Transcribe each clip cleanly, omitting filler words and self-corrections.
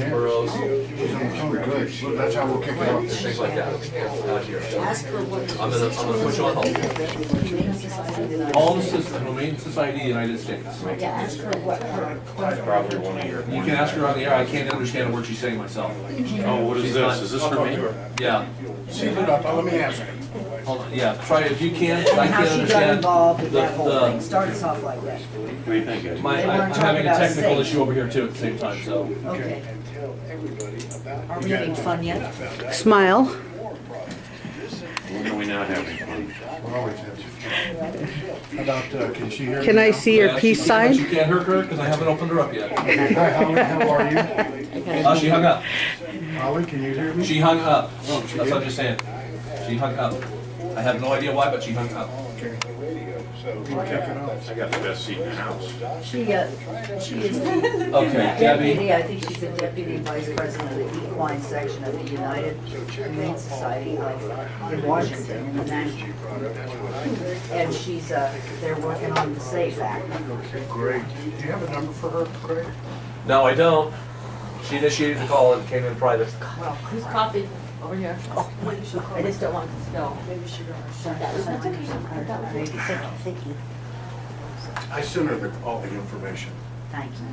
Burrows, Good. That's how we'll kick it off. things like that out here. Ask her what. I'm gonna put you on hold. Humane Society of the United States. Yeah, ask her what her. Probably one of your. You can ask her on the air. I can't understand a word she's saying myself. Oh, what is this? Is this for me? Yeah. See it up. Let me ask her. Hold on. Yeah. Try it if you can. I How can't she got understand. involved with that whole thing, The, start us off like that. What do you think, Ed? I'm having a technical issue over here too at the same time. So. Okay. Are we having fun yet? Smile. When are we not having fun? We're always having fun. How about, can she hear me? Can I now? see your Yeah, peace But sign? you can't hurt her because I haven't opened her up yet. Okay, hi, Holly. How are you? She hung up. Holly, can you hear me? She hung up. That's what I'm just saying. She hung up. I have no idea why, but she hung up. Okay. We'll kick it off. I got the best seat in the house. She is Okay, Debbie. deputy, I think she's a deputy vice president of the equine section of the United Humane Society in Washington. And she's, they're working on the SAFE Act. Okay, great. Do you have a number for her, Craig? No, I don't. She initiated the call and came in private. Well, who's copied over here? Oh, I just don't want to spill. Maybe sugar. Thank you. I sent her all the information. Thank you.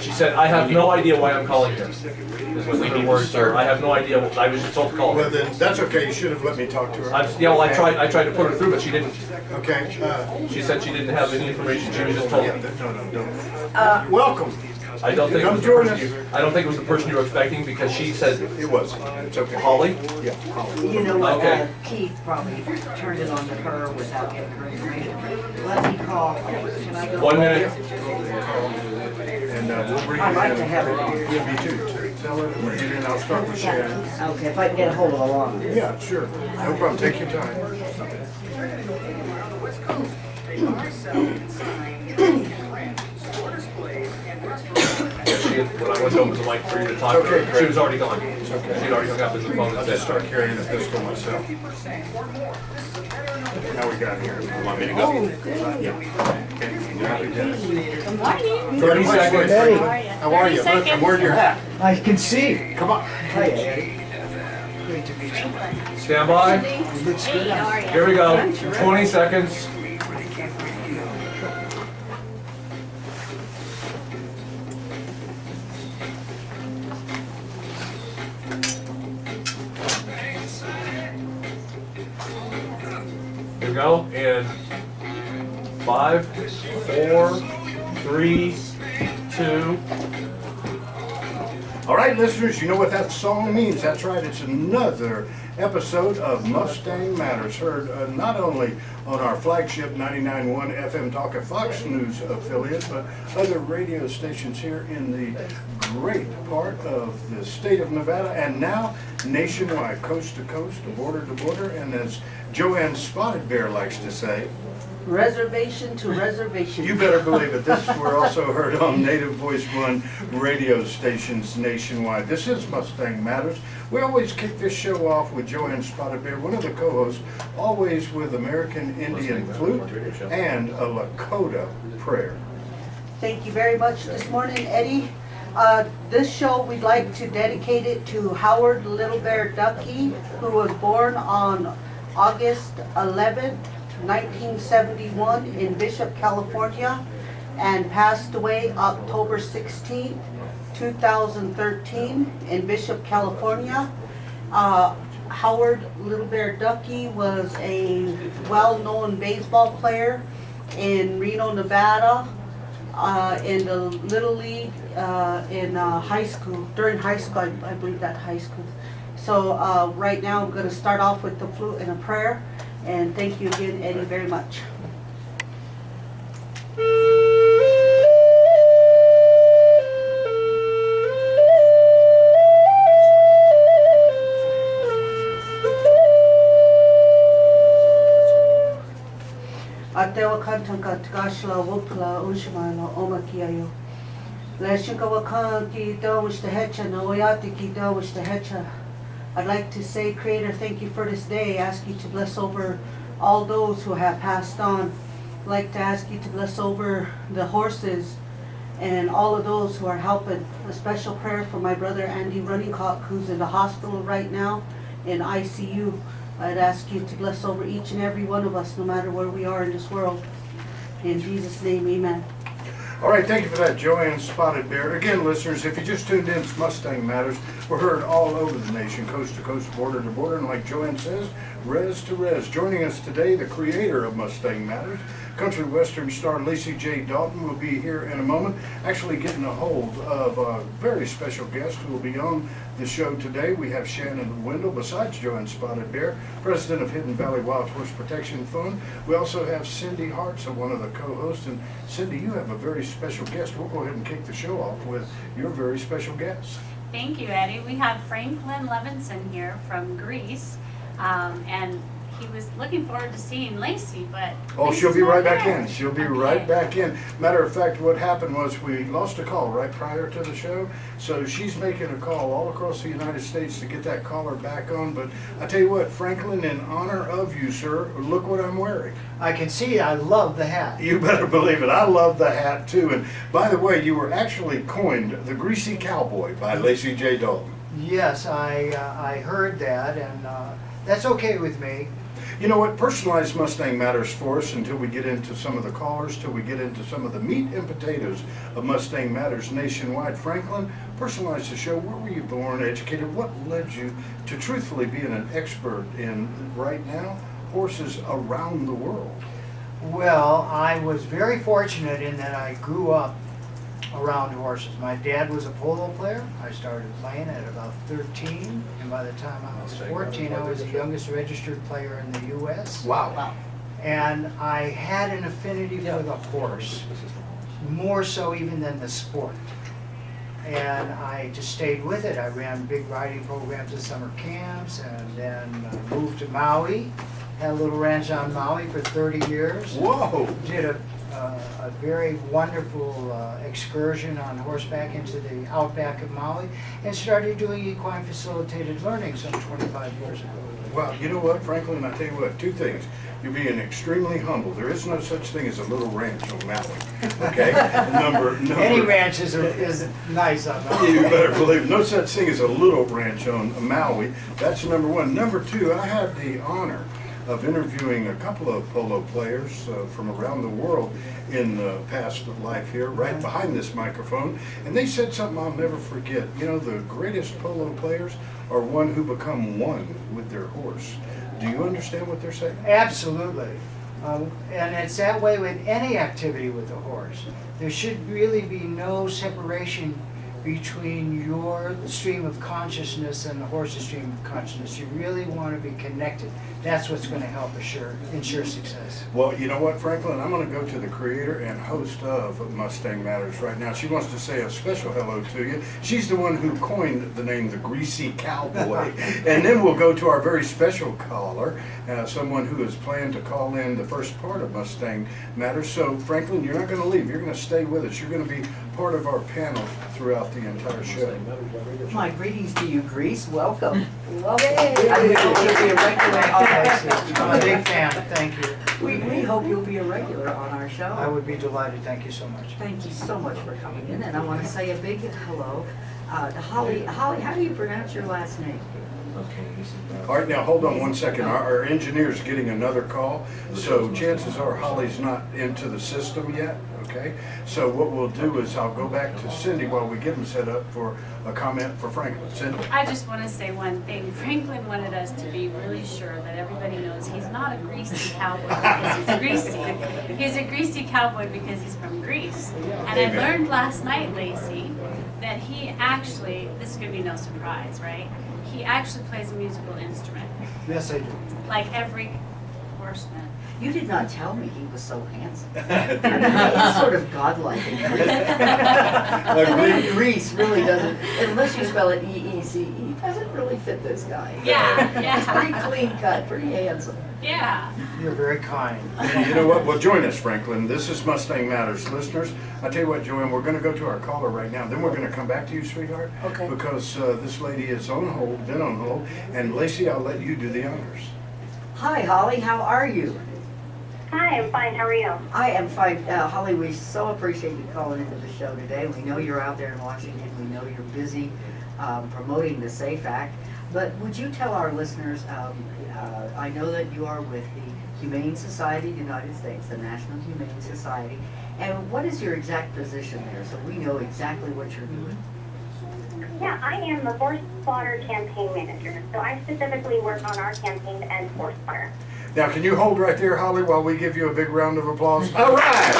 She said, I have no idea why I'm calling here. Is what her words are. I have no idea. I was just told to call Well, her. then, that's okay. You should have let me talk to her. Yeah, well, I tried to put her through, but she didn't. Okay, She said she didn't have any information. She was just told. yeah, no. Welcome. I don't think it Come was the join person us. I don't think it was the person you were expecting because she said, It was. It's okay. Holly? Yeah, Holly. You know what, Okay. Keith probably turned it on to her without getting her information. Let me call. Can I go? 1 minute. And we'll bring you in. I'd like to have it. Yeah, me too. Tell her to bring it in. I'll start with Shannon. Okay, if I can get a hold of the law. Yeah, sure. No problem. Take your time. When I went to open the mic for you to talk to Okay, her, she was already gone. She'd already hung up with the phone I'll and just said, start carrying the pistol myself. How we got here? You want me to go? Yeah. 30 seconds. How are you? Look, I'm wearing your hat. I can see. Come on. Hi, Eddie. Great to meet you. Stand by. Looks good. Here we go. 20 seconds. Here we go. And 5, 4, 3, 2. All right, listeners, you know what that song means. That's right. It's another episode of Mustang Matters, heard not only on our flagship 99.1 FM Talk at Fox News affiliate, but other radio stations here in the great part of the state of Nevada, and now nationwide, coast to coast, border to border, and as JoAnn Spotted Bear likes to say, Reservation to reservation. you better believe it. We're also heard on Native Voice One radio stations nationwide. This is Mustang Matters. We always kick this show off with JoAnn Spotted Bear, one of the co-hosts, always with American Indian flute and a Lakota prayer. Thank you very much this morning, Eddie. This show, we'd like to dedicate it to Howard Little Bear Ducky, who was born on August 11th, 1971 in Bishop, California, and passed away October 16th, 2013 in Bishop, California. Howard Little Bear Ducky was a well-known baseball player in Reno, Nevada, in the Little League, in high school, during high school, I believe that high school. So right now I'm going to start off with the flute and a prayer, and thank you again, Eddie, very much. Atewa kantanga tkashla wupla ushmano omakiayo. Leshinka wakan ki dawish the hecha no oyati ki dawish the hecha. I'd like to say, Creator, thank you for this day. Ask you to bless over all those who have passed on. I'd like to ask you to bless over the horses and all of those who are helping. A special prayer for my brother Andy Runningcock, who's in the hospital right now in ICU. I'd ask you to bless over each and every one of us, no matter where we are in this world. In Jesus' name, amen. All right, thank you for that, JoAnn Spotted Bear. Again, listeners, if you just tuned in, it's Mustang Matters. We're heard all over the nation, coast to coast, border to border, and like JoAnn says, res to res. Joining us today, the creator of Mustang Matters, country western star Lacy J Dalton will be here in a moment, actually getting a hold of a very special guest who will be on the show today. We have Shannon Windle, besides JoAnn Spotted Bear, president of Hidden Valley Wild Horse Protection Fund. We also have Cindy Hartzell, one of the co-hosts. And Cindy, you have a very special guest. We'll go ahead and kick the show off with your very special guest. Thank you, Eddie. We have Franklin Levinson here from Greece, and he was looking forward to seeing Lacy, but Oh, Lacy's she'll be not right back here. in. She'll be Okay. right back in. Matter of fact, what happened was we lost a call right prior to the show, so she's making a call all across the United States to get that caller back on. But I tell you what, Franklin, in honor of you, sir, look what I'm wearing. I can see, I love the hat. You better believe it. I love the hat too. And by the way, you were actually coined the Greasy Cowboy by Lacy J Dalton. Yes, I heard that, and that's okay with me. You know what? Personalized Mustang matters for us until we get into some of the callers, till we get into some of the meat and potatoes of Mustang Matters nationwide. Franklin, personalize the show. Where were you born, educated? What led you to truthfully being an expert in, right now, horses around the world? Well, I was very fortunate in that I grew up around horses. My dad was a polo player. I started playing at about 13, and by the time I was 14, I was the youngest registered player in the U.S. Wow. And I had an affinity for the horse, more so even than the sport. And I just stayed with it. I ran big riding programs at summer camps, and then moved to Maui. Had a little ranch on Maui for 30 years. Whoa. Did a very wonderful excursion on horseback into the outback of Maui, and started doing equine facilitated learning some 25 years ago. Well, you know what, Franklin, I tell you what, two things. You're being extremely humble. There is no such thing as a little ranch on Maui, okay? Number Any ranch is nice on Maui. You better believe, no such thing as a little ranch on Maui. That's number one. Number two, I had the honor of interviewing a couple of polo players from around the world in past life here, right behind this microphone, and they said something I'll never forget. You know, the greatest polo players are one who become one with their horse. Do you understand what they're saying? Absolutely. And it's that way with any activity with a horse. There should really be no separation between your stream of consciousness and the horse's stream of consciousness. You really want to be connected. That's what's going to help ensure success. Well, you know what, Franklin? I'm going to go to the creator and host of Mustang Matters right now. She wants to say a special hello to you. She's the one who coined the name the Greasy Cowboy. And then we'll go to our very special caller, someone who has planned to call in the first part of Mustang Matters. So, Franklin, you're not going to leave. You're going to stay with us. You're going to be part of our panel throughout the entire show. My greetings to you, Greece. Welcome. Yay. I hope you'll be a regular on our I'm a big fan. Thank you. We hope you'll be a regular on our show. I would be delighted. Thank you so much. Thank you so much for coming in, and I want to say a big hello to Holly. Holly, how do you pronounce your last name? All right, now hold on one second. Our engineer's getting another call, so chances are Holly's not into the system yet, okay? So what we'll do is I'll go back to Cindy while we get him set up for a comment for Franklin. Cindy? I just want to say one thing. Franklin wanted us to be really sure that everybody knows he's not a greasy cowboy because he's greasy. He's a greasy cowboy because he's from Greece. And I learned last night, Lacy, that he actually, this is going to be no surprise, right? He actually plays a musical instrument, Yes, I do. like every horseman. You did not tell me he was so handsome. I mean, he's sort of godlike. The name Greece really doesn't, unless you spell it E-E-C-E, doesn't really fit this guy. Yeah, He's yeah, pretty clean cut, pretty handsome. yeah. You're very kind. You know what? Well, join us, Franklin. This is Mustang Matters. Listeners, I tell you what, JoAnn, we're going to go to our caller right now. Then we're going to come back to you, sweetheart. Okay. Because this lady is on hold, been on hold. And Lacy, I'll let you do the honors. Hi, Holly, how are you? Hi, I'm fine. How are you? I am fine. Holly, we so appreciate you calling into the show today. We know you're out there in Washington. We know you're busy promoting the SAFE Act. But would you tell our listeners, I know that you are with the Humane Society of the United States, the National Humane Society, and what is your exact position there so we know exactly what you're doing? Yeah, I am the forced slaughter campaign manager. So I specifically work on our campaign to end forced slaughter. Now, can you hold right there, Holly, while we give you a big round of applause? All right!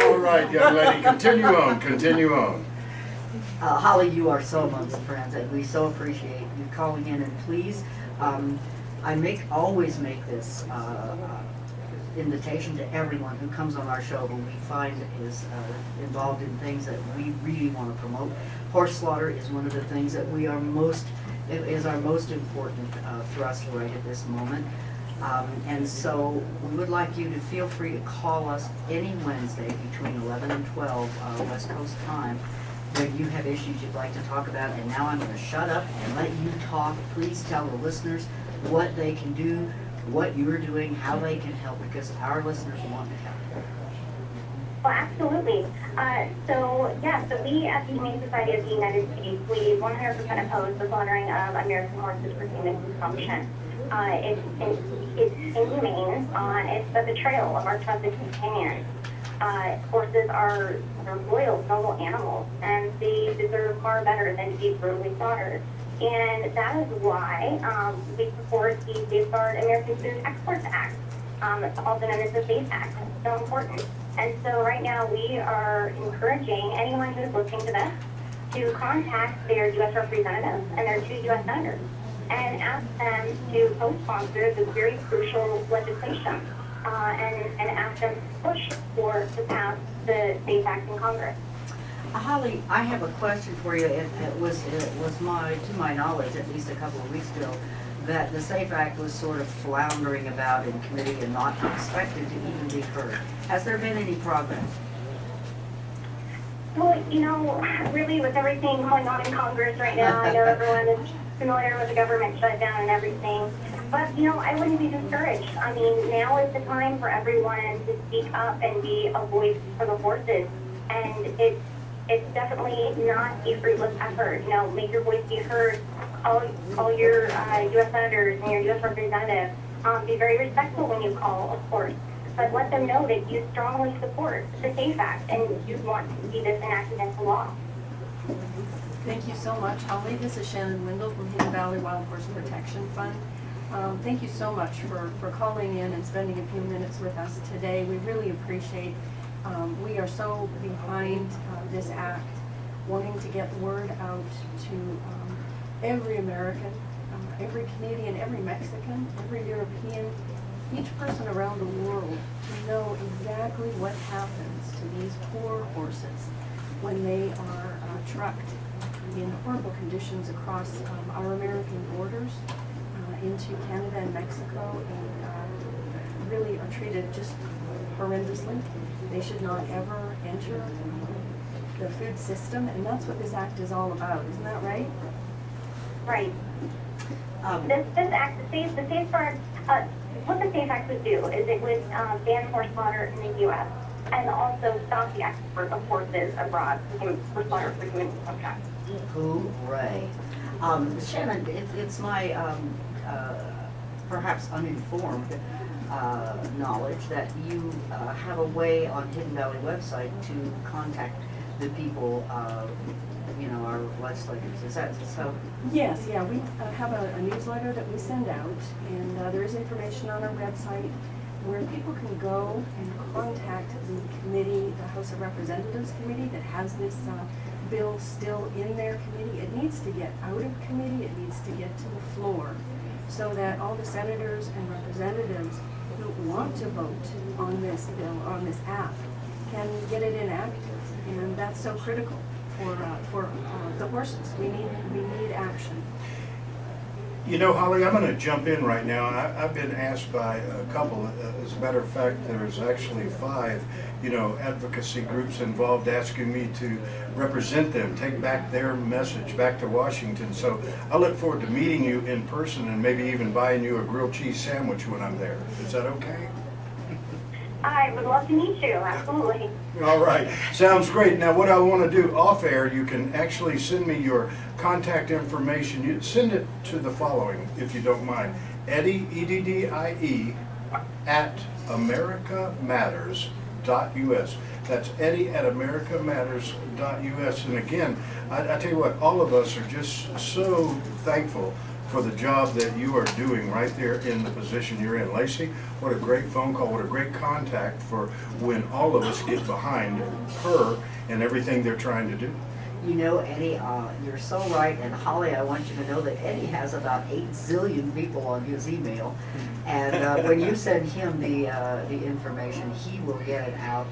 All right, young lady, continue on, continue on. Holly, you are so amongst friends, and we so appreciate you calling in. And please, I always make this invitation to everyone who comes on our show who we find is involved in things that we really want to promote. Horse slaughter is one of the things that we are is our most important thrust right at this moment. And so we would like you to feel free to call us any Wednesday between 11 and 12 West Coast time when you have issues you'd like to talk about. And now I'm going to shut up and let you talk. Please tell the listeners what they can do, what you're doing, how they can help, because our listeners want to help. Well, absolutely. So we at the Humane Society of the United States, we 100% oppose the slaughtering of American horses for human consumption. It's inhumane. It's a betrayal of our trusted companions. Horses are loyal, noble animals, and they deserve far better than to be brutally slaughtered. And that is why we support the Safeguard American Food Exports Act, also known as the SAFE Act. It's so important. And so right now we are encouraging anyone who's listening to this to contact their U.S. representatives and their 2 U.S. senators and ask them to co-sponsor this very crucial legislation and ask them to push to pass the SAFE Act in Congress. Holly, I have a question for you. It was to my knowledge, at least a couple of weeks ago, that the SAFE Act was sort of floundering about in committee and not expected to even be heard. Has there been any progress? Well, really with everything going on in Congress right now, I know everyone is familiar with the government shutdown and everything. But, I wouldn't be discouraged. I mean, now is the time for everyone to speak up and be a voice for the horses. And it's definitely not a fruitless effort. Make your voice be heard. Call your U.S. senators and your U.S. representatives. Be very respectful when you call, of course. But let them know that you strongly support the SAFE Act and you want to see this enacted into law. Thank you so much, Holly. This is Shannon Windle from Hidden Valley Wild Horse Protection Fund. Thank you so much for calling in and spending a few minutes with us today. We really appreciate. We are so behind this act, wanting to get the word out to every American, every Canadian, every Mexican, every European, each person around the world to know exactly what happens to these poor horses when they are trucked in horrible conditions across our American borders into Canada and Mexico, and really are treated just horrendously. They should not ever enter the food system, and that's what this act is all about. Isn't that right? Right. This act, the Safeguard, what the SAFE Act would do is it would ban horse slaughter in the U.S. and also stop the export of horses abroad for slaughter for human consumption. Hooray. Shannon, it's my perhaps uninformed knowledge that you have a way on Hidden Valley website to contact the people, our legislators. Is that so? Yes, yeah. We have a newsletter that we send out, and there is information on our website where people can go and contact the committee, the House of Representatives committee that has this bill still in their committee. It needs to get out of committee. It needs to get to the floor so that all the senators and representatives who want to vote on this bill, on this act, can get it enacted. And that's so critical for the horses. We need action. You know, Holly, I'm going to jump in right now. I've been asked by a couple, as a matter of fact, there's actually 5, advocacy groups involved asking me to represent them, take back their message back to Washington. So I look forward to meeting you in person and maybe even buying you a grilled cheese sandwich when I'm there. Is that okay? I would love to meet you, absolutely. All right, sounds great. Now what I want to do off air, you can actually send me your contact information. You send it to the following, if you don't mind. Eddie, E-D-D-I-E, at americamatters.us. That's Eddie at americamatters.us. And again, I tell you what, all of us are just so thankful for the job that you are doing right there in the position you're in. Lacy, what a great phone call, what a great contact for when all of us get behind her and everything they're trying to do. You know, Eddie, you're so right, and Holly, I want you to know that Eddie has about 8 zillion people on his email, and when you send him the information, he will get it out.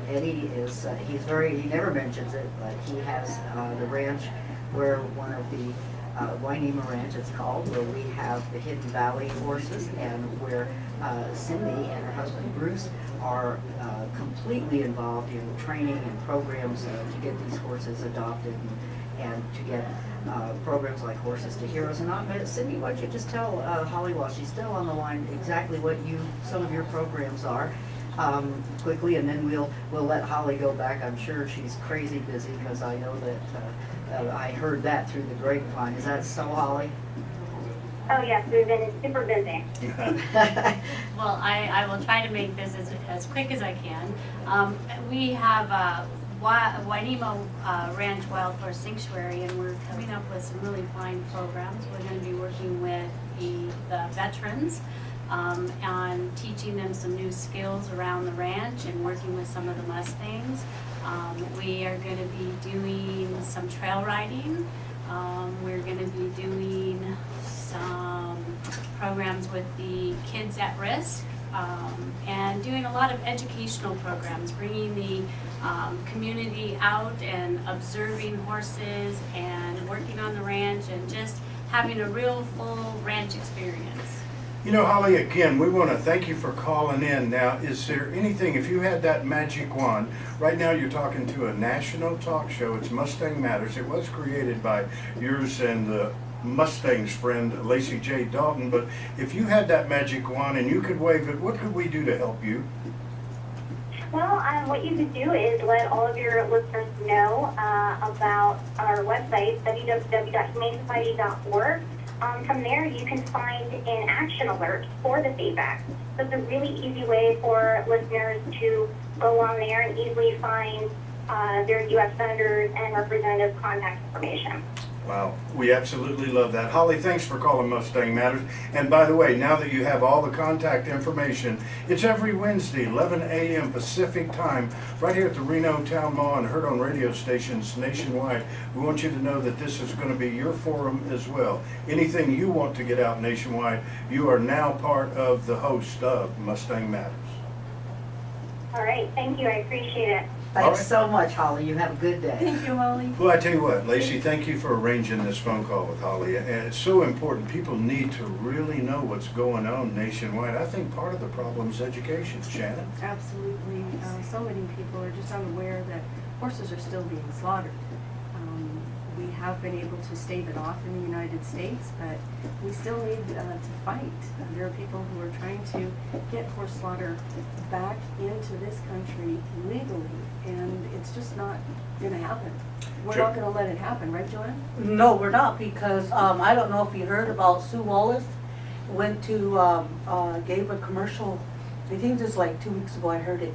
Eddie is, he never mentions it, but he has the ranch where one of the Wynema Ranch, it's called, where we have the Hidden Valley horses, and where Cindy and her husband Bruce are completely involved in training and programs to get these horses adopted and to get programs like Horses to Heroes. And Cindy, why don't you just tell Holly while she's still on the line exactly what some of your programs are quickly, and then we'll let Holly go back. I'm sure she's crazy busy because I know that I heard that through the grapevine. Is that so, Holly? Oh yes, we've been super busy. Well, I will try to make this as quick as I can. We have Wynema Ranch Wild Horse Sanctuary, and we're coming up with some really fine programs. We're going to be working with the veterans on teaching them some new skills around the ranch and working with some of the Mustangs. We are going to be doing some trail riding. We're going to be doing some programs with the kids at risk, and doing a lot of educational programs, bringing the community out and observing horses and working on the ranch and just having a real full ranch experience. You know, Holly, again, we want to thank you for calling in. Now, is there anything, if you had that magic wand, right now you're talking to a national talk show, it's Mustang Matters. It was created by yours and the Mustang's friend, Lacy J Dalton, but if you had that magic wand and you could wave it, what could we do to help you? Well, what you could do is let all of your listeners know about our website, www.humanesociety.org. From there, you can find an action alert for the feedback. So it's a really easy way for listeners to go on there and easily find their U.S. senators and representative contact information. Wow, we absolutely love that. Holly, thanks for calling Mustang Matters. And by the way, now that you have all the contact information, it's every Wednesday, 11 a.m. Pacific time, right here at the Reno Town Mall and heard on radio stations nationwide. We want you to know that this is going to be your forum as well. Anything you want to get out nationwide, you are now part of the host of Mustang Matters. All right, thank you. I appreciate it. Thanks so much, Holly. You have a good day. Thank you, Holly. Well, I tell you what, Lacy, thank you for arranging this phone call with Holly. And it's so important. People need to really know what's going on nationwide. I think part of the problem is education. Shannon? Absolutely. So many people are just unaware that horses are still being slaughtered. We have been able to stave it off in the United States, but we still need to fight. There are people who are trying to get horse slaughter back into this country legally, and it's just not going to happen. We're not going to let it happen, right, JoAnn? No, we're not, because I don't know if you heard about Sue Wallace. Went to, gave a commercial, I think just like 2 weeks ago I heard it.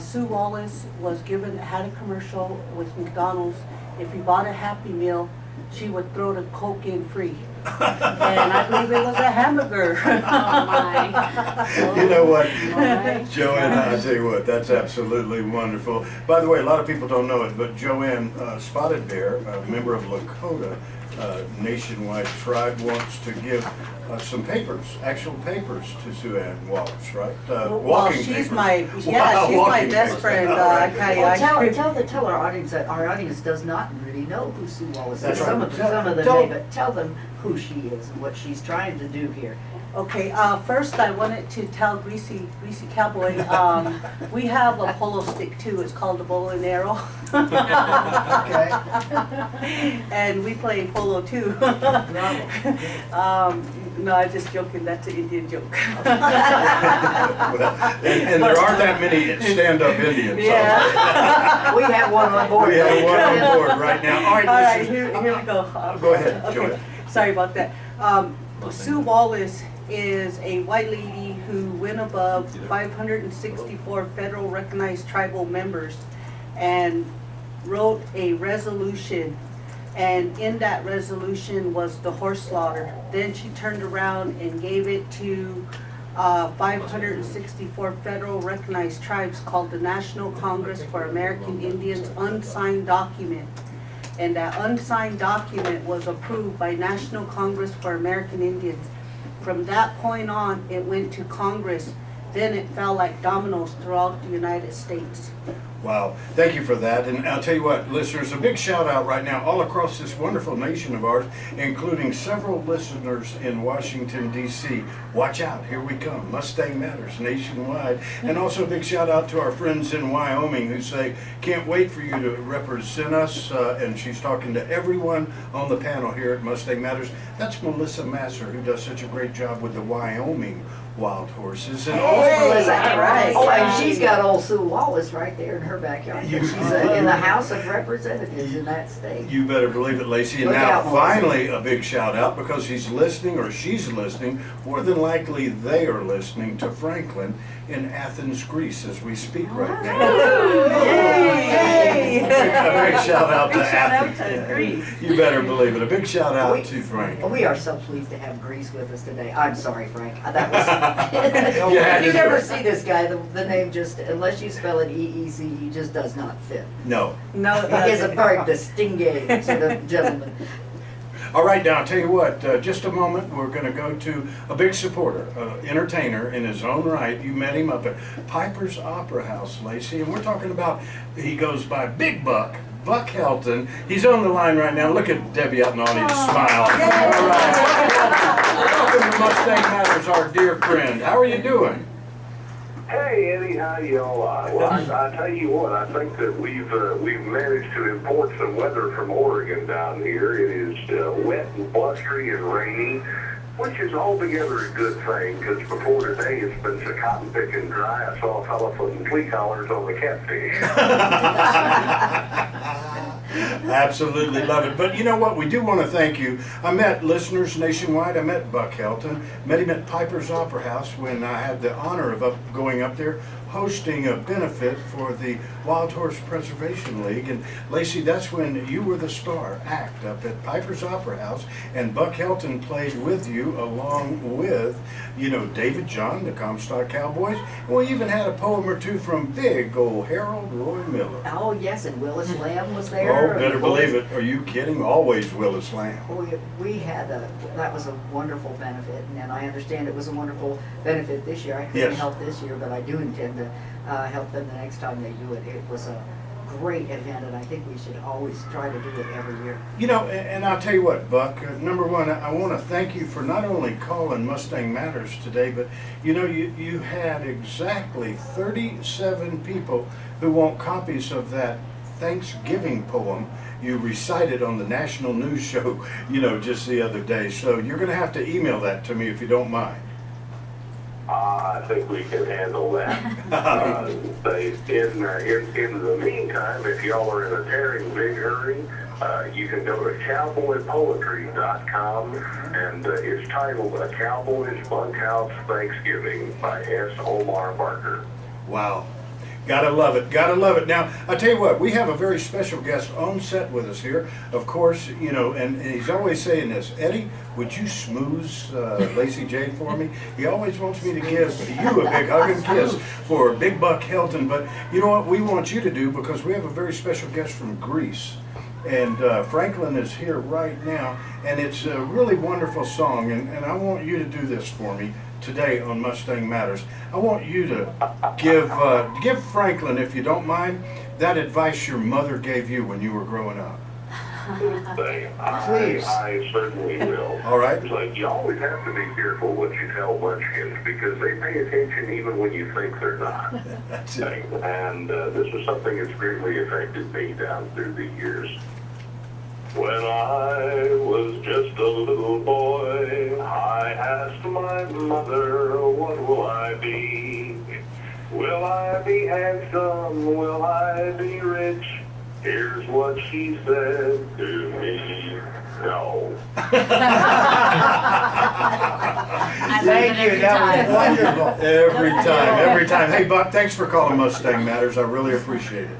Sue Wallace had a commercial with McDonald's. If you bought a Happy Meal, she would throw the Coke in free. And I believe it was a hamburger. Oh my. You know what, Right. JoAnn, I tell you what, that's absolutely wonderful. By the way, a lot of people don't know it, but JoAnn Spotted Bear, a member of Lakota nationwide tribe wants to give some papers, actual papers to JoAnn Wallace, right? Well, Walking she's papers. my, Wow, she's my walking best papers. friend. All right. Tell our audience that our audience does not really know who Sue Wallace is. That's right. Some of them Tell- may, but tell them who she is and what she's trying to do here. Okay, first I wanted to tell Greasy Cowboy, we have a polo stick too, it's called the bow and arrow. Okay. And we play polo too. No, I'm just joking, that's an Indian joke. And there aren't that many stand-up Indians. Yeah. We have one on board. We have one on board right now. All right, All right, listen. here we go. Go ahead, Okay, JoAnn. sorry about that. Sue Wallace is a white lady who went above 564 federal recognized tribal members and wrote a resolution. And in that resolution was the horse slaughter. Then she turned around and gave it to 564 federal recognized tribes called the National Congress for American Indians unsigned document. And that unsigned document was approved by National Congress for American Indians. From that point on, it went to Congress. Then it fell like dominoes throughout the United States. Wow, thank you for that. And I'll tell you what, listeners, a big shout out right now all across this wonderful nation of ours, including several listeners in Washington, D.C. Watch out, here we come. Mustang Matters nationwide. And also a big shout out to our friends in Wyoming who say, can't wait for you to represent us. And she's talking to everyone on the panel here at Mustang Matters. That's Melissa Masser, who does such a great job with the Wyoming wild horses. And Melissa, right. Oh, and she's got old Sue Wallace right there in her backyard. You- She's in the House of Representatives in that state. You better believe it, Lacy. And Look now, out, Melissa. finally, a big shout out because he's listening or she's listening. More than likely, they are listening to Franklin in Athens, Greece, as we speak right now. Yay! A big shout out to Big shout out Athens. to Greece. You better believe it. A big shout out We- to Frank. We are so pleased to have Grease with us today. I'm sorry, Frank. That was. You had If you to do never it. see this guy, the name just, unless you spell it E-E-C, he just does not fit. No. No, it He is a doesn't. very distinguished sort of gentleman. All right, now I'll tell you what, just a moment, we're going to go to a big supporter, entertainer in his own right. You met him up at Piper's Opera House, Lacy, and we're talking about, he goes by Big Buck Helton. He's on the line right now. Look at Debbie out in the audience, smile. All right. Welcome to Mustang Matters, our dear friend. How are you doing? Hey Eddie, how y'all are? Well, I tell you what, I think that we've managed to import some weather from Oregon down here. It is wet and blustery and rainy, which is altogether a good thing because before today it's been so cotton picking dry. I saw a fella putting flea collars on the catfish. Absolutely love it. But you know what? We do want to thank you. I met listeners nationwide. I met Buck Helton. Met him at Piper's Opera House when I had the honor of going up there hosting a benefit for the Wild Horse Preservation League. And Lacy, that's when you were the star act up at Piper's Opera House, and Buck Helton played with you along with, you know, David John, the Comstock Cowboys. And we even had a poem or two from big old Harold Roy Miller. Oh, yes, and Willis Lamb was there. Oh, better believe it. Are you kidding? Always Willis Lamb. We had that was a wonderful benefit, and I understand it was a wonderful benefit this year. I couldn't Yes. help this year, but I do intend to help them the next time they do it. It was a great event, and I think we should always try to do it every year. You know, and I'll tell you what, Buck, number one, I want to thank you for not only calling Mustang Matters today, but you know, you had exactly 37 people who want copies of that Thanksgiving poem you recited on the national news show, you know, just the other day. So you're going to have to email that to me if you don't mind. I think we can handle that. In the meantime, if y'all are in a tearing big hurry, you can go to cowboypoetry.com, and it's titled A Cowboy's Bunkhouse Thanksgiving by S. Omar Barker. Wow. Gotta love it, gotta love it. Now, I tell you what, we have a very special guest on set with us here. Of course, you know, and he's always saying this, Eddie, would you smooze Lacy J for me? He always wants me to give you a big hug and kiss for Big Buck Helton. But you know what we want you to do, because we have a very special guest from Greece. And Franklin is here right now, and it's a really wonderful song, and I want you to do this for me today on Mustang Matters. I want you to give Franklin, if you don't mind, that advice your mother gave you when you were growing up. Please. I certainly will. All right. It's like you always have to be careful what you tell munchkins because they pay attention even when you think they're not. That's it. And this is something that's greatly affected me down through the years. When I was just a little boy, I asked my mother, what will I be? Will I be handsome? Will I be rich? Here's what she said to me. No. Thank you, that was wonderful. Every time. Hey, Buck, thanks for calling Mustang Matters. I really appreciate it.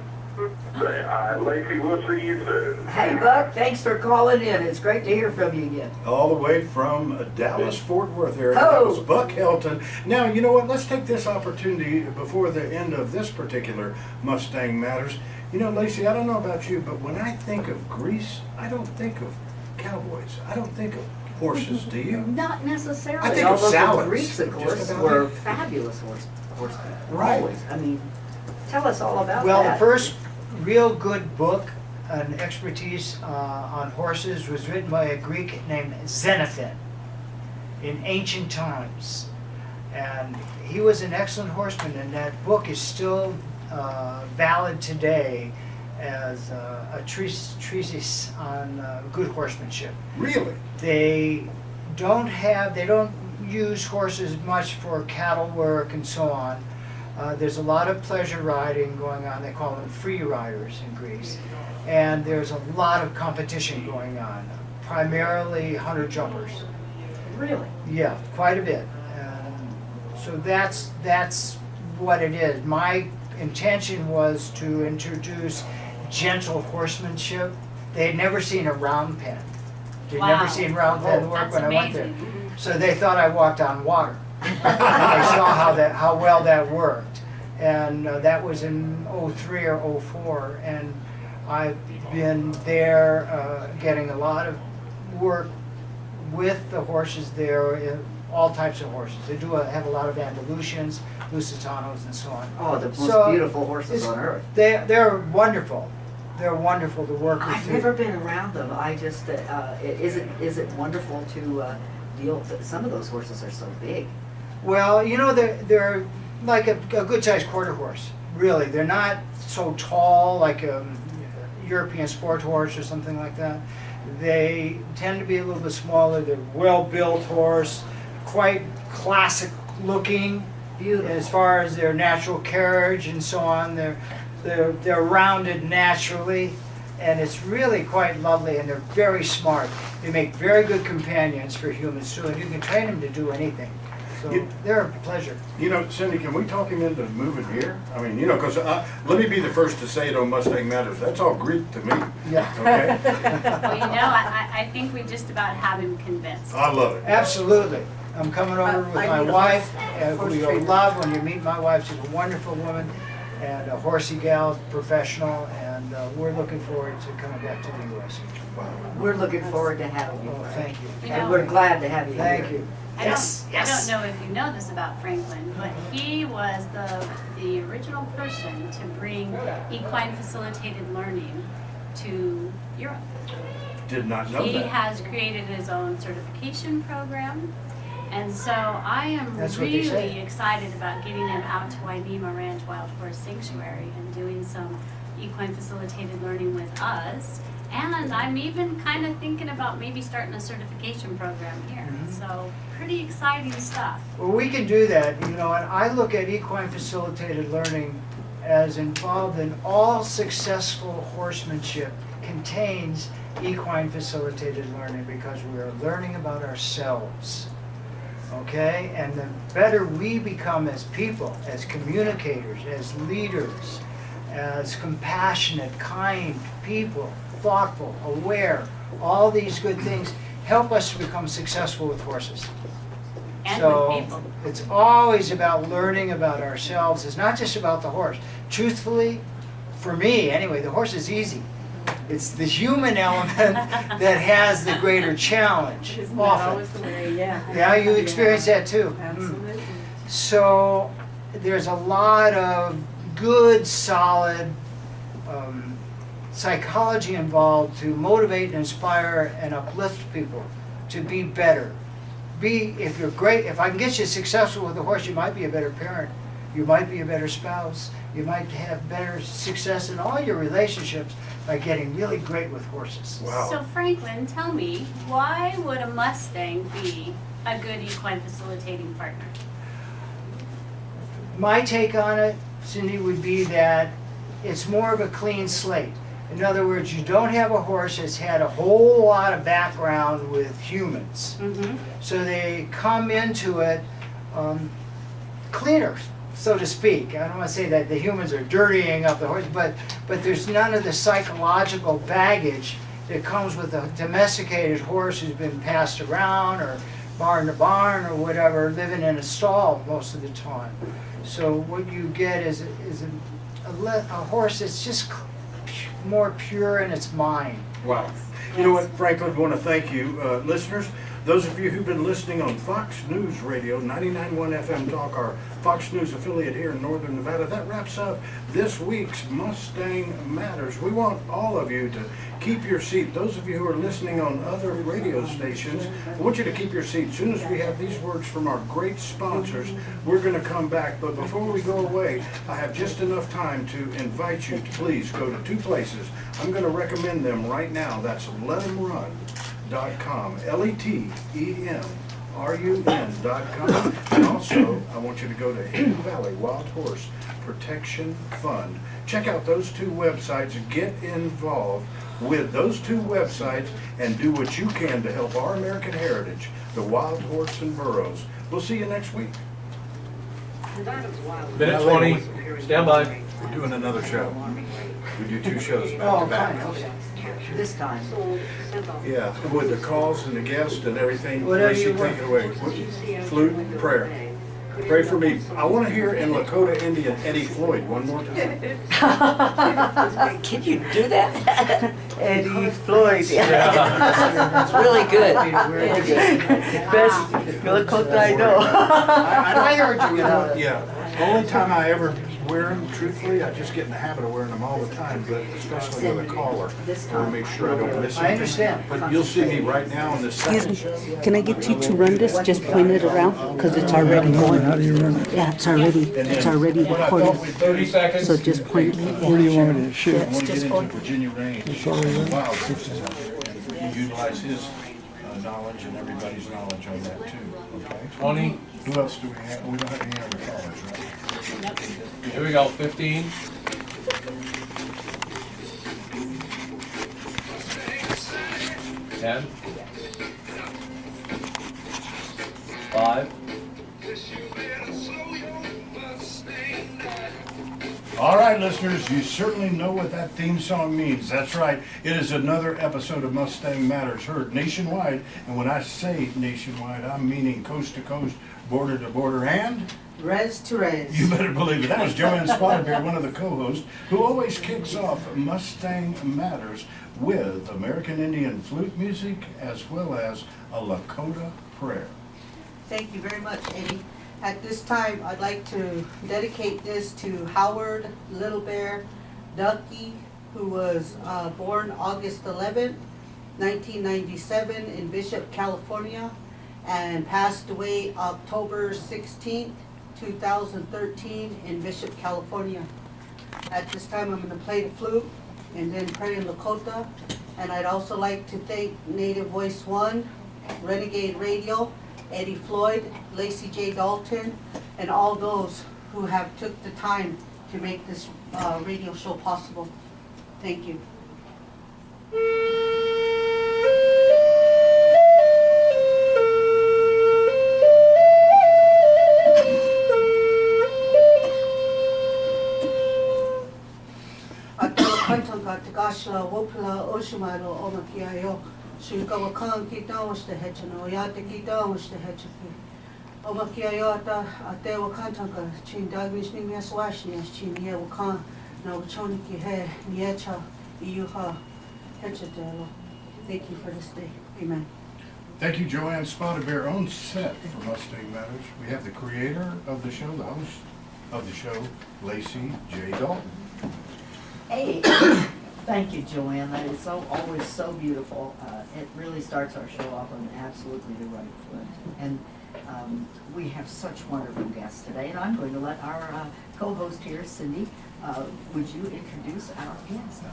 Lacy, we'll see you soon. Hey, Buck, thanks for calling in. It's great to hear from you again. All the way from Dallas, Fort Worth area. Oh. That was Buck Helton. Now, you know what? Let's take this opportunity before the end of this particular Mustang Matters. You know, Lacy, I don't know about you, but when I think of Grease, I don't think of cowboys. I don't think of horses. Do you? Not necessarily. I think of Although salads, the Greeks, of just course, about were it. fabulous horsemen. Right. Always. I mean, tell us all about Well, that. the first real good book and expertise on horses was written by a Greek named Xenophon in ancient times. And he was an excellent horseman, and that book is still valid today as a treatise on good horsemanship. Really? They don't use horses much for cattle work and so on. There's a lot of pleasure riding going on. They call them free riders in Greece. And there's a lot of competition going on, primarily hunter jumpers. Really? Yeah, quite a bit. So that's what it is. My intention was to introduce gentle horsemanship. They had never seen a round pen. They'd Wow. never seen round pen work That's when I went there. amazing. So they thought I walked on water. And they saw how well that worked. And that was in '03 or '04. And I've been there getting a lot of work with the horses there, all types of horses. They do have a lot of Andalusians, Lusitanos, and so on. Oh, the most So, beautiful horses on earth. They're wonderful. They're wonderful to work with. I've never been around them. I just, is it wonderful to deal with, some of those horses are so big. Well, you know, they're like a good-sized quarter horse, really. They're not so tall like a European sport horse or something like that. They tend to be a little bit smaller. They're well-built horse, quite classic-looking as far as their natural carriage and so on. They're rounded naturally, and it's really quite lovely, and they're very smart. They make very good companions for humans too, and you can train them to do anything. So they're a pleasure. You know, Cindy, can we talk him into moving here? I mean, you know, because let me be the first to say it on Mustang Matters. That's all Greek to me. Yeah. Okay? Well, you know, I think we just about have him convinced. I love it. Absolutely. I'm coming over with I my need a wife, horse who you'll trainer. love when you meet my wife. She's a wonderful woman and a horsey gal, professional, and we're looking forward to coming back to the U.S. We're looking forward to having you, Oh, Frank. thank you. You And know, we're glad to have you here. Thank you. I don't know if you know this about Franklin, but he was the original person to bring equine facilitated learning to Europe. Did not know He that. has created his own certification program. And so I am That's what they say. really excited about getting him out to Wynema Ranch Wild Horse Sanctuary and doing some equine facilitated learning with us. And I'm even kind of thinking about maybe starting a certification program here. Mhm. So pretty exciting stuff. Well, we can do that, you know, and I look at equine facilitated learning as involved in all successful horsemanship contains equine facilitated learning because we are learning about ourselves. Okay? And the better we become as people, as communicators, as leaders, as compassionate, kind people, thoughtful, aware, all these good things help us to become successful with horses. And So with people. it's always about learning about ourselves. It's not just about the horse. Truthfully, for me anyway, the horse is easy. It's the human element that has the greater challenge. Isn't that Often. always the way? Yeah. Yeah, you experience that too. Absolutely. So there's a lot of good, solid psychology involved to motivate and inspire and uplift people to be better. If you're great, if I can get you successful with a horse, you might be a better parent. You might be a better spouse. You might have better success in all your relationships by getting really great with horses. Wow. So Franklin, tell me, why would a Mustang be a good equine facilitating partner? My take on it, Cindy, would be that it's more of a clean slate. In other words, you don't have a horse that's had a whole lot of background with humans. Mm-hmm. So they come into it cleaner, so to speak. I don't want to say that the humans are dirtying up the horse, but there's none of the psychological baggage that comes with a domesticated horse who's been passed around or barn to barn or whatever, living in a stall most of the time. So what you get is a horse that's just more pure in its mind. Wow. You know what, Franklin, I want to thank you. Listeners, those of you who've been listening on Fox News Radio, 99.1 FM Talk, our Fox News affiliate here in Northern Nevada, that wraps up this week's Mustang Matters. We want all of you to keep your seat. Those of you who are listening on other radio stations, I want you to keep your seat. As soon as we have these words from our great sponsors, we're going to come back. But before we go away, I have just enough time to invite you to please go to two places. I'm going to recommend them right now. That's LetEmRun.com, LetEmRun.com. And also, I want you to go to Hidden Valley Wild Horse Protection Fund. Check out those two websites. Get involved with those two websites and do what you can to help our American heritage, the wild horse and burros. We'll see you next week. Minute 20, stand by. We're doing another show. We do two shows back Oh, to back. fine, okay. This time. Yeah, with the calls and the guests and everything. Whatever Lacy, you want. take it away. Flute, prayer. Pray for me. I want to hear in Lakota Indian Eddie Floyd one more time. Can you do that? Eddie Floyd. It's really good. Best Lakota I know. I heard you. Yeah, only time I ever wear them, truthfully, I just get in the habit of wearing them all the time, but especially with a collar. I want to make sure I don't miss anything. I understand. But you'll see me right now in this second show. Can I get you to run this? Just point it around, because it's already going. How do you run it? Yeah, it's already recorded. 30 seconds. So just point it. Where do you want me to shoot? I want to get into Virginia Range. Wow, this is out there. And utilize his knowledge and everybody's knowledge on that too, okay? 20. Who else do we have? We don't have any other callers, right? Here we go, 15. 10. 5. All right, listeners, you certainly know what that theme song means. That's right. It is another episode of Mustang Matters, heard nationwide. And when I say nationwide, I'm meaning coast to coast, border to border, and Res to res. you better believe it. That was JoAnn Spotted Bear, one of the co-hosts, who always kicks off Mustang Matters with American Indian flute music as well as a Lakota prayer. Thank you very much, Eddie. At this time, I'd like to dedicate this to Howard Little Bear Ducky, who was born August 11th, 1997 in Bishop, California, and passed away October 16th, 2013 in Bishop, California. At this time, I'm going to play the flute and then pray in Lakota. And I'd also like to thank Native Voice One, Renegade Radio, Eddie Floyd, Lacy J Dalton, and all those who have took the time to make this radio show possible. Thank you. Kantanga Tagashla Wopla Oshimaro Omakiayo Shukawa Khan Kitawash the Hechano Yata Kitawash the Hechaki Omakiayota Atewa Kantanga Chin Dagwish Nimias Washnias Chin Yewakan No Choniki He Niecha Iuha Catch it, Daniel. Thank you for this day. Amen. Thank you, JoAnn Spotted Bear. On set for Mustang Matters, we have the creator of the show, the host of the show, Lacy J Dalton. Hey, thank you, JoAnn. That is always so beautiful. It really starts our show off on absolutely the right foot. And we have such wonderful guests today, and I'm going to let our co-host here, Cindy, would you introduce our guest?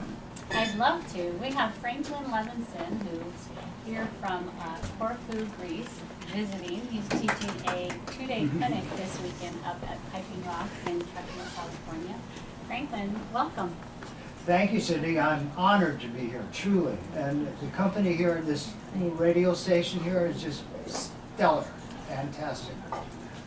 I'd love to. We have Franklin Levinson, who's here from Corfu, Greece, visiting. He's teaching a 2-day clinic this weekend up at Piping Rocks in Truckee, California. Franklin, welcome. Thank you, Cindy. I'm honored to be here, truly. And the company here, this little radio station here is just stellar, fantastic.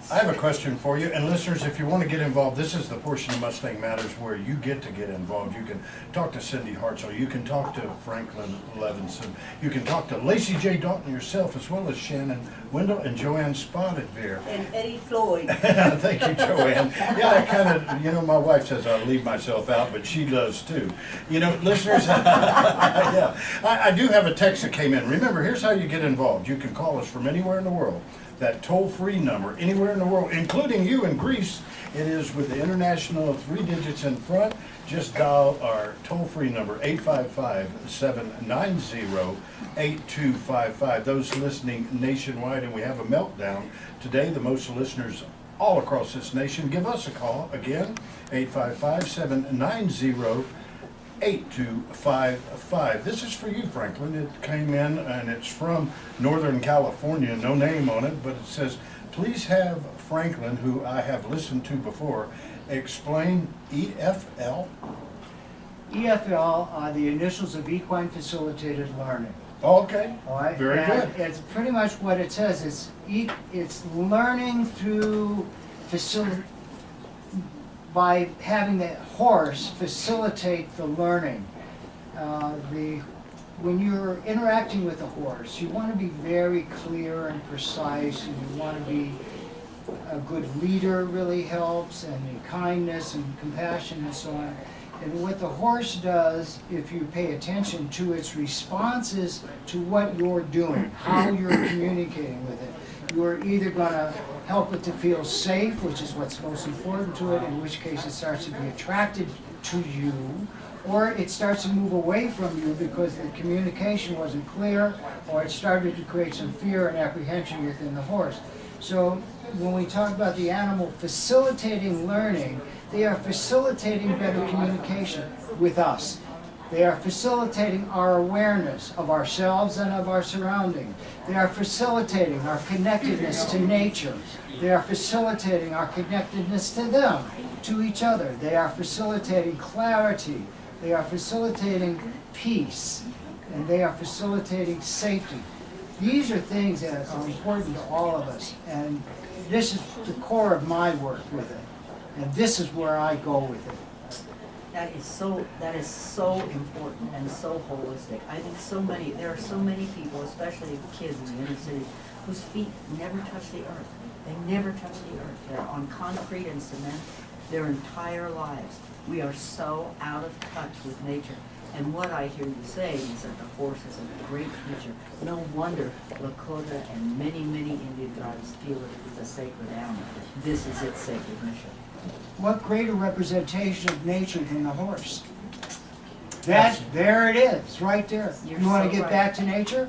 I have a question for you, and listeners, if you want to get involved, this is the portion of Mustang Matters where you get to get involved. You can talk to Cindy Hartzell, you can talk to Franklin Levinson, you can talk to Lacy J Dalton yourself, as well as Shannon Windle and JoAnn Spotted Bear. And Eddie Floyd. Thank you, JoAnn. Yeah, I kind of, you know, my wife says I leave myself out, but she does too. You know, listeners, yeah, I do have a text that came in. Remember, here's how you get involved. You can call us from anywhere in the world. That toll-free number, anywhere in the world, including you in Greece. It is with the international 3 digits in front. Just dial our toll-free number, 855-790-8255. Those listening nationwide, and we have a meltdown today. The most listeners all across this nation. Give us a call, again, 855-790-8255. This is for you, Franklin. It came in, and it's from Northern California, no name on it, but it says, please have Franklin, who I have listened to before, explain EFL. EFL are the initials of equine facilitated learning. Okay, All right? very And good. it's pretty much what it says. It's learning through by having the horse facilitate the learning. When you're interacting with a horse, you want to be very clear and precise, and you want to be a good leader really helps, and kindness and compassion and so on. And what the horse does, if you pay attention to its responses to what you're doing, how you're communicating with it, you're either going to help it to feel safe, which is what's most important to it, in which case it starts to be attracted to you, or it starts to move away from you because the communication wasn't clear, or it started to create some fear and apprehension within the horse. So when we talk about the animal facilitating learning, they are facilitating better communication with us. They are facilitating our awareness of ourselves and of our surroundings. They are facilitating our connectedness to nature. They are facilitating our connectedness to them, to each other. They are facilitating clarity. They are facilitating peace. And they are facilitating safety. These are things that are important to all of us. And this is the core of my work with it. And this is where I go with it. That is so important and so holistic. I think there are so many people, especially kids in the inner city, whose feet never touch the earth. They never touch the earth. They're on concrete and cement their entire lives. We are so out of touch with nature. And what I hear you say is that the horse is a great teacher. No wonder Lakota and many, many Indian tribes feel it is a sacred animal. This is its sacred mission. What greater representation of nature than the horse? There it is, right there. You're You want so to get right. back to nature?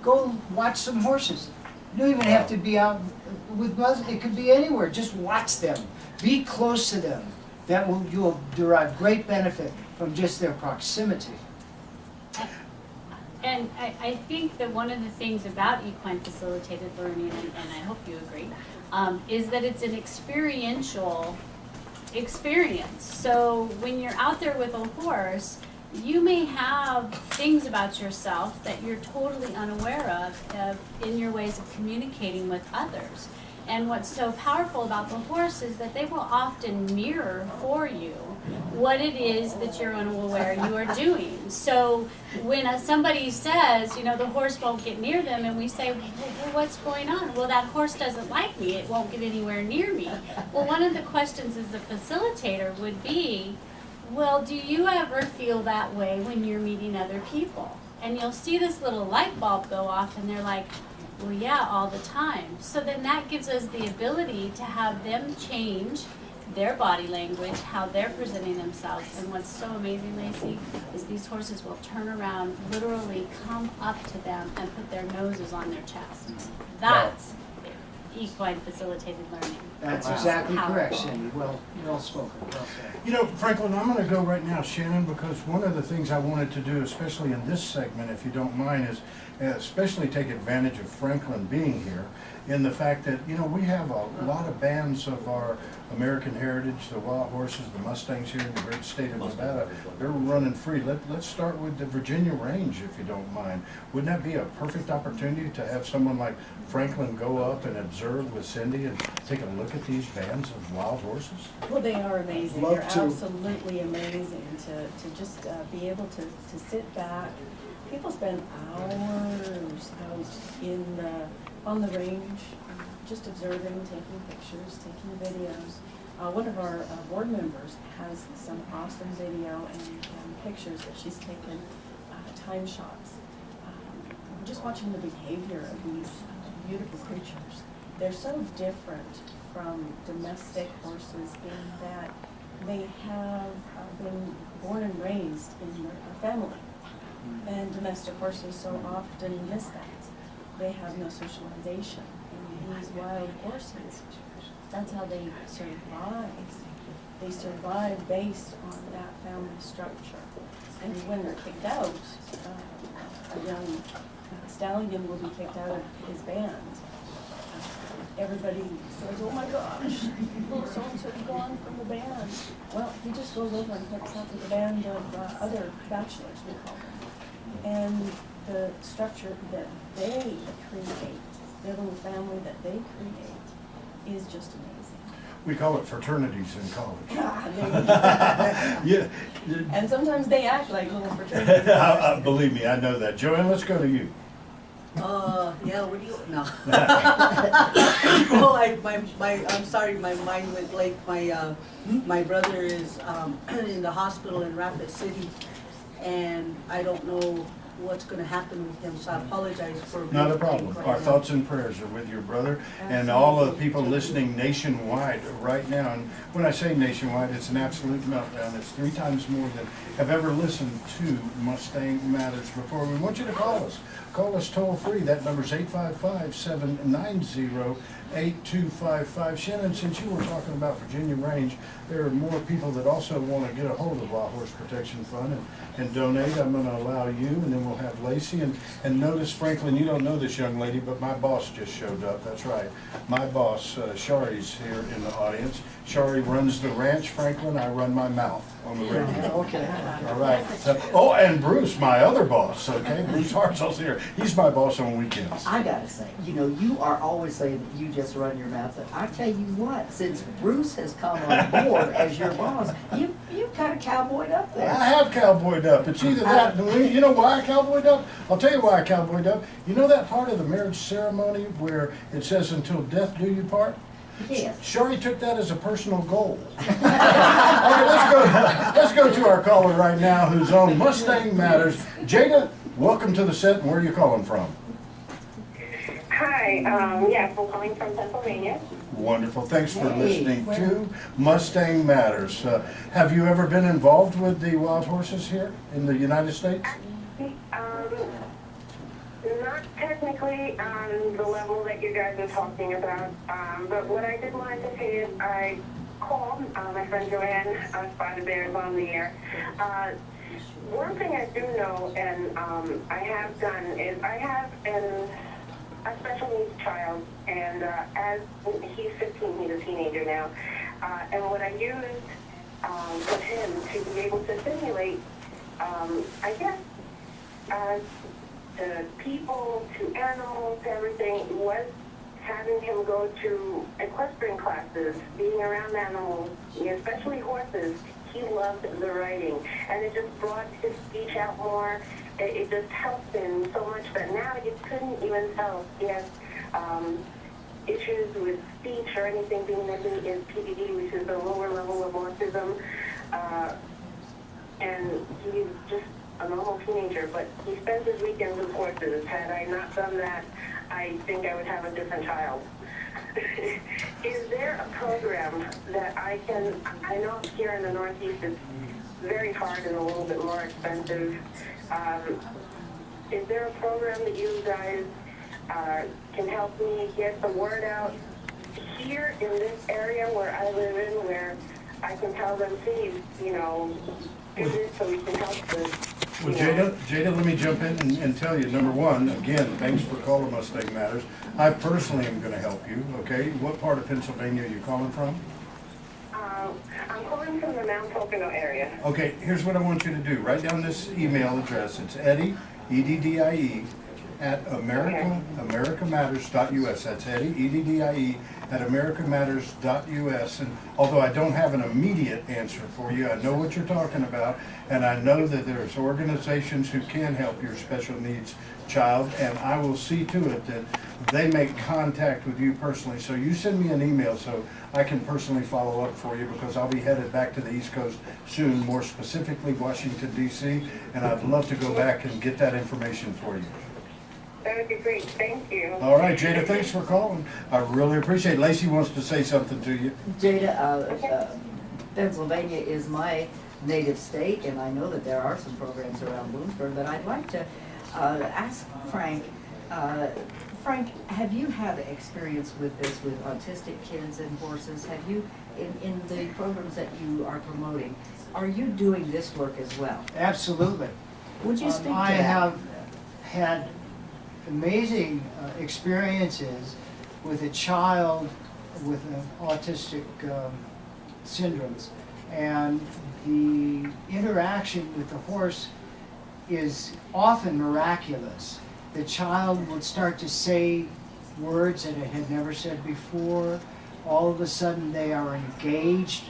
Go watch some horses. You don't even have to be out with buzz. It could be anywhere. Just watch them. Be close to them. You'll derive great benefit from just their proximity. And I think that one of the things about equine facilitated learning, and I hope you agree, is that it's an experiential experience. So when you're out there with a horse, you may have things about yourself that you're totally unaware of in your ways of communicating with others. And what's so powerful about the horse is that they will often mirror for you what it is that you're unaware you are doing. So when somebody says, you know, the horse won't get near them, and we say, well, what's going on? Well, that horse doesn't like me. It won't get anywhere near me. Well, one of the questions as a facilitator would be, Well, do you ever feel that way when you're meeting other people? And you'll see this little light bulb go off and they're like, well, yeah, all the time. So then that gives us the ability to have them change their body language, how they're presenting themselves. And what's so amazing, Lacy, is these horses will turn around, literally come up to them and put their noses on their chest. That's equine facilitated learning. That's Wow. exactly correct, Powerful. Cindy. Well spoken, well said. You know, Franklin, I'm going to go right now, Shannon, because one of the things I wanted to do, especially in this segment, if you don't mind, is especially take advantage of Franklin being here in the fact that, you know, we have a lot of bands of our American heritage, the wild horses, the Mustangs here in the great state of Nevada. They're running free. Let's start with the Virginia Range, if you don't mind. Wouldn't that be a perfect opportunity to have someone like Franklin go up and observe with Cindy and take a look at these bands of wild horses? Well, they are amazing. Love They're to. absolutely amazing to just be able to sit back. People spend hours out on the range, just observing, taking pictures, taking videos. One of our board members has some awesome video and pictures that she's taken, time shots. Just watching the behavior of these beautiful creatures. They're so different from domestic horses in that they have been born and raised in a family. And domestic horses so often miss that. They have no socialization. And these wild horses, that's how they survive. They survive based on that family structure. And when they're kicked out, a young stallion will be kicked out of his band. Everybody says, oh my gosh, so-and-so's gone from the band. Well, he just goes over and hooks up with a band of other bachelors, we call them. And the structure that they create, their little family that they create, is just amazing. We call it fraternities in college. Yeah. And sometimes they act like little fraternities. Believe me, I know that. JoAnn, let's go to you. Yeah, where do you, no. Well, I'm sorry, my mind went blank. My brother is in the hospital in Rapid City, and I don't know what's gonna happen with him, so I apologize for. Not a being problem. right Our now. thoughts and prayers are with your brother and all of the people listening nationwide right now. And when I say nationwide, it's an absolute meltdown. It's 3 times more than have ever listened to Mustang Matters before. We want you to call us. Call us toll free. That number's 855-790-8255. Shannon, since you were talking about Virginia Range, there are more people that also want to get a hold of Wild Horse Protection Fund and donate. I'm going to allow you, and then we'll have Lacy. And notice, Franklin, you don't know this young lady, but my boss just showed up. That's right. My boss, Shari's here in the audience. Shari runs the ranch, Franklin. I run my mouth on the radio. Okay. All right. Oh, and Bruce, my other boss, okay? Bruce Hartzell's here. He's my boss on weekends. I gotta say, you know, you are always saying that you just run your mouth. And I tell you what, since Bruce has come on board as your boss, you kind of cowboyed up I there. have cowboyed up. It's either that, you know why I cowboyed up? I'll tell you why I cowboyed up. You know that part of the marriage ceremony where it says, until death do you part? Yes. Shari took that as a personal goal. All right, let's go to our caller right now who's on Mustang Matters. Jada, welcome to the set, and where are you calling from? Hi, yes, I'm calling from Pennsylvania. Wonderful. Thanks for Hey, listening to Mustang Matters. Have you ever been involved with the wild horses here in the United States? Not technically on the level that you guys are talking about, but what I did want to say is I called my friend JoAnn Spotted Bear is on the air. One thing I do know, and I have done, is I have a special needs child, and as he's 15, he's a teenager now, and what I used with him to be able to simulate, I guess, to people, to animals, to everything, was having him go to equestrian classes, being around animals, especially horses. He loved the riding, and it just brought his speech out more. It just helped him so much that now you couldn't even tell he has issues with speech or anything, being that he is PDD, which is the lower level of autism. a normal teenager, but he spends his weekends with horses. Had I not done that, I think I would have a different child. Is there a program that I know here in the Northeast it's very hard and a little bit more expensive. Is there a program that you guys can help me get the word out here in this area where I live in, where I can tell them, please, you know, do this so we can help this? Well, Jada, let me jump in and tell you, number one, again, thanks for calling Mustang Matters. I personally am going to help you, okay? What part of Pennsylvania are you calling from? I'm calling from the Mount Pocono area. Okay, here's what I want you to do. Write down this email address. It's Eddie, E-D-D-I-E, at americamatters.us. That's Eddie, E-D-D-I-E, at americamatters.us. And although I don't have an immediate answer for you, I know what you're talking about, and I know that there's organizations who can help your special needs child, and I will see to it that they make contact with you personally. So you send me an email so I can personally follow up for you, because I'll be headed back to the East Coast soon, more specifically Washington, D.C., and I'd love to go back and get that information for you. That would be great. Thank you. All right, Jada, thanks for calling. I really appreciate it. Lacey wants to say something to you. Jada, Pennsylvania is my native state, and I know that there are some programs around Bloomsburg, but I'd like to ask Frank. Frank, have you had experience with this, with autistic kids and horses? Have you, in the programs that you are promoting, are you doing this work as well? Absolutely. Would you speak to I that? have had amazing experiences with a child with autistic syndromes, and the interaction with the horse is often miraculous. The child would start to say words that it had never said before. All of a sudden they are engaged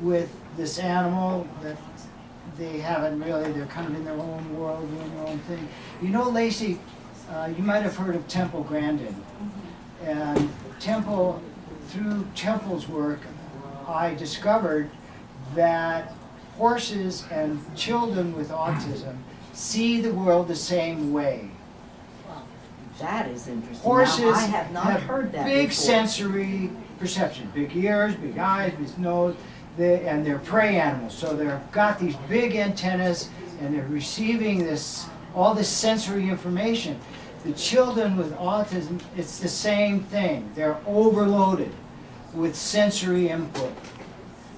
with this animal that they haven't really, they're kind of in their own world, doing their own thing. You know, Lacy, you might have heard of Temple Grandin. And Temple, through Temple's work, I discovered that horses and children with autism see the world the same way. That is interesting. Horses Now, I have not heard that big before. sensory perception, big ears, big eyes, big nose, and they're prey animals. So they've got these big antennas, and they're receiving this, all this sensory information. The children with autism, it's the same thing. They're overloaded with sensory input.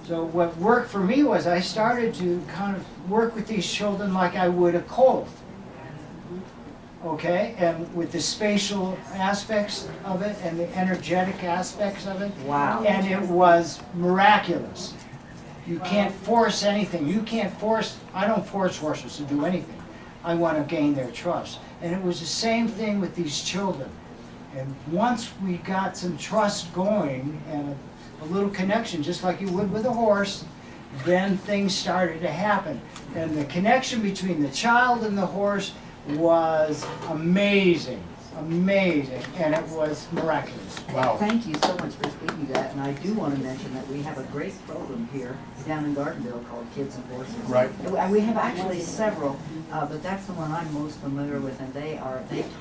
So what worked for me was I started to kind of work with these children like I would a colt. Okay, and with the spatial aspects of it and the energetic aspects of it. Wow. And it was miraculous. You can't force anything. You can't force, I don't force horses to do anything. I want to gain their trust. And it was the same thing with these children. And once we got some trust going and a little connection, just like you would with a horse, then things started to happen. And the connection between the child and the horse was amazing, amazing, and it was miraculous. Wow. Thank you so much for speaking to that, and I do want to mention that we have a great program here down in Gardendale called Kids and Horses. Right. And we have actually several, but that's the one I'm most familiar with, and they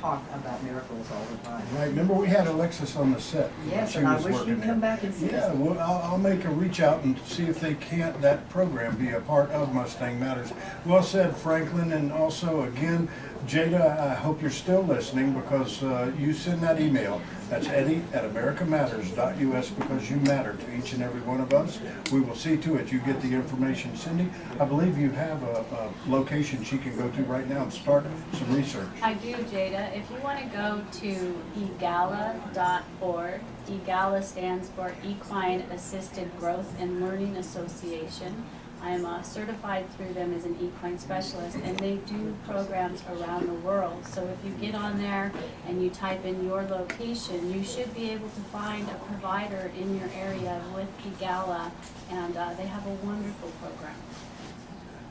talk about miracles all the time. Right, remember we had Alexis on the set. Yes, She and I was wish working you'd there. come back and see us. Yeah, well, I'll make a reach out and see if they can't, that program, be a part of Mustang Matters. Well said, Franklin, and also, again, Jada, I hope you're still listening, because you send that email. That's Eddie at americamatters.us, because you matter to each and every one of us. We will see to it you get the information. Cindy, I believe you have a location she can go to right now and start some research. I do, Jada. If you want to go to egala.org, EGALA stands for Equine Assisted Growth and Learning Association. I am certified through them as an equine specialist, and they do programs around the world. So if you get on there and you type in your location, you should be able to find a provider in your area with EGALA, and they have a wonderful program.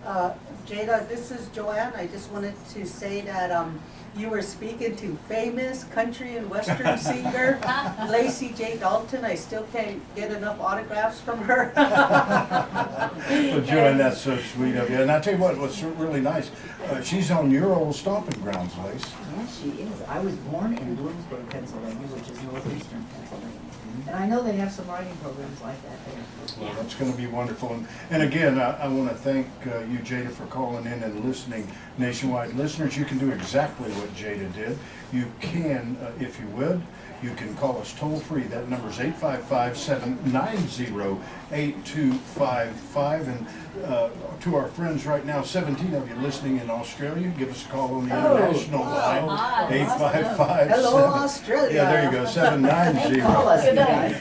Jada, this is JoAnn. I just wanted to say that you were speaking to famous country and western singer Lacy J Dalton. I still can't get enough autographs from her. Well, JoAnn, that's so sweet of you. And I tell you what's really nice, she's on your old stomping grounds, Lace. Yes, she is. I was born in Bloomsburg, Pennsylvania, which is northeastern Pennsylvania. And I know they have some writing programs like that there. Well, that's going to be wonderful. And again, I want to thank you, Jada, for calling in and listening. Nationwide listeners, you can do exactly what Jada did. You can, if you would, you can call us toll free. That number is 855-790-8255. And to our friends right now, 17 of you listening in Australia, give us a call on the international line. 855. Hello, Australia. Yeah, there you go, 790. Call us, you guys.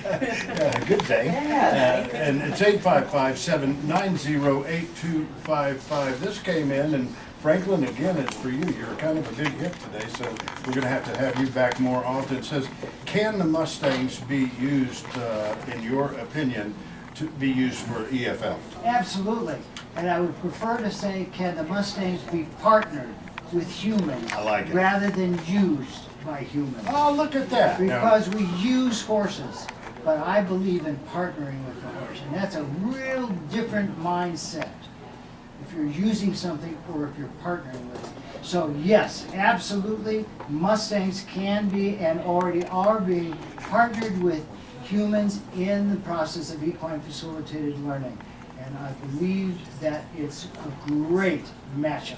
Good day. Yeah. And it's 855-790-8255. This came in, and Franklin, again, it's for you. You're kind of a big hit today, so we're going to have you back more often. It says, can the Mustangs be used, in your opinion, to be used for EFL? Absolutely. And I would prefer to say, can the Mustangs be partnered with humans? I like it. Rather than used by humans. Oh, look at that. Because we use horses, but I believe in partnering with the horse. And that's a real different mindset. If you're using something or if you're partnering with it. So yes, absolutely, Mustangs can be and already are being partnered with humans in the process of equine facilitated learning. And I believe that it's a great matchup.